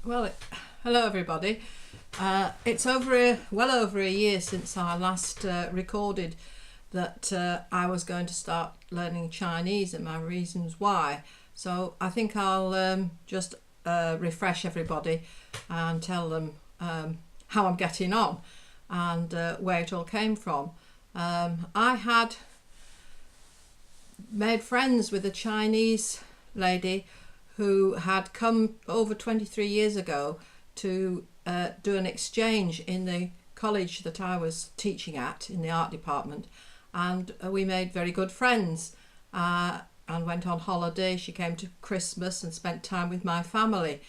Well, hello everybody. It's well over a year since I last recorded that I was going to start learning Chinese and my reasons why. So I think I'll just refresh everybody and tell them how I'm getting on and where it all came from. I had made friends with a Chinese lady who had come over 23 years ago to do an exchange in the college that I was teaching at in the art department, and we made very good friends and went on holiday. She came to Christmas and spent time with my family.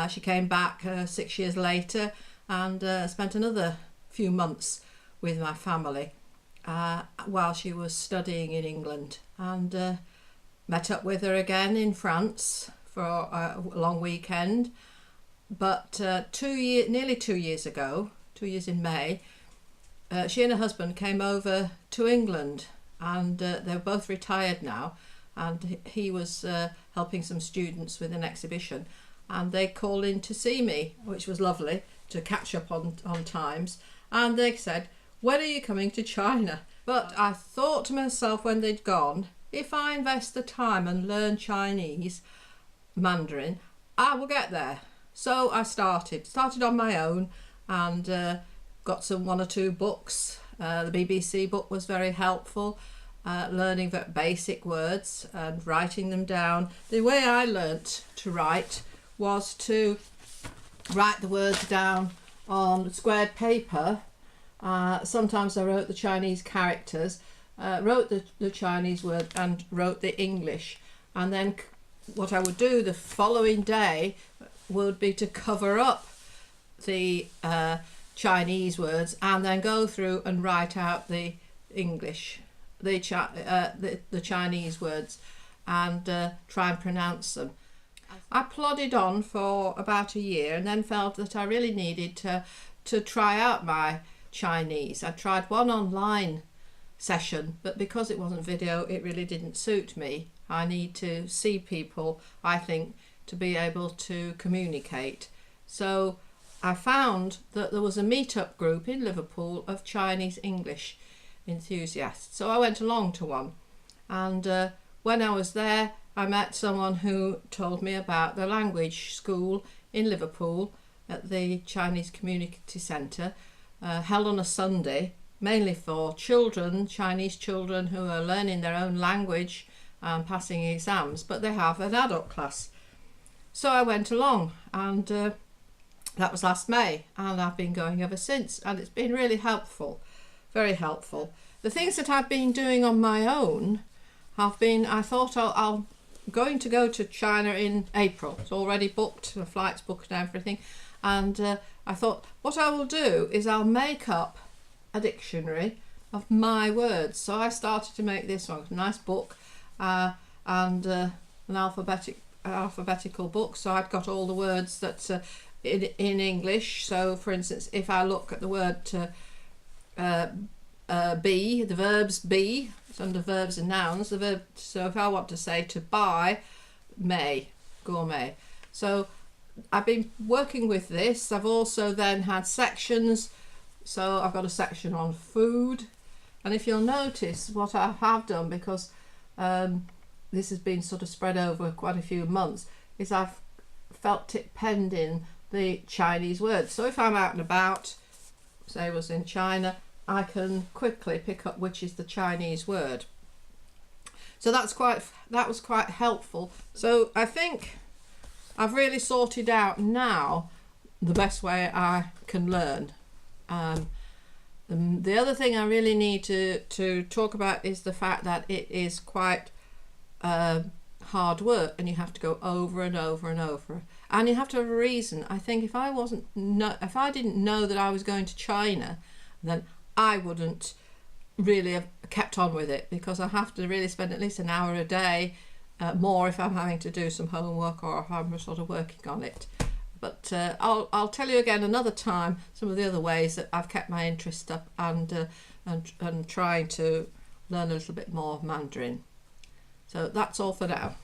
She came back 6 years later and spent another few months with my family while she was studying in England, and met up with her again in France for a long weekend. But nearly 2 years ago, 2 years in May, she and her husband came over to England, and they're both retired now, and he was helping some students with an exhibition, and they called in to see me, which was lovely to catch up on times. And they said, "When are you coming to China?" But I thought to myself when they'd gone, if I invest the time and learn Chinese, Mandarin, I will get there. So I started on my own, and got one or two books. The BBC book was very helpful, learning very basic words and writing them down. The way I learnt to write was to write the words down on squared paper. Sometimes I wrote the Chinese characters, wrote the Chinese word and wrote the English, and then what I would do the following day would be to cover up the Chinese words and then go through and write out the English, the Chinese words, and try and pronounce them. I plodded on for about a year and then felt that I really needed to try out my Chinese. I tried one online session, but because it wasn't video, it really didn't suit me. I need to see people, I think, to be able to communicate. So I found that there was a meetup group in Liverpool of Chinese English enthusiasts. So I went along to one, and when I was there, I met someone who told me about the language school in Liverpool at the Chinese Community Centre, held on a Sunday, mainly for children, Chinese children who are learning their own language and passing exams, but they have an adult class. So I went along, and that was last May, and I've been going ever since, and it's been really helpful, very helpful. The things that I've been doing on my own have been, I thought I'm going to go to China in April. It's already booked, the flight's booked and everything, and I thought what I will do is I'll make up a dictionary of my words. So I started to make this one, a nice book, and an alphabetical book. So I've got all the words that's in English. So for instance, if I look at the word be, the verbs be, it's under verbs and nouns, the verb. So if I want to say to buy, may, gourmet. So I've been working with this. I've also then had sections. So I've got a section on food, and if you'll notice what I have done, because this has been sort of spread over quite a few months, is I've felt tip penned in the Chinese words. So if I'm out and about, say I was in China, I can quickly pick up which is the Chinese word. So that was quite helpful. So I think I've really sorted out now the best way I can learn. The other thing I really need to talk about is the fact that it is quite hard work, and you have to go over and over and over, and you have to have a reason. I think if I didn't know that I was going to China, then I wouldn't really have kept on with it, because I have to really spend at least an hour a day, more if I'm having to do some homework or if I'm sort of working on it. But I'll tell you again another time some of the other ways that I've kept my interest up and trying to learn a little bit more Mandarin. So that's all for now.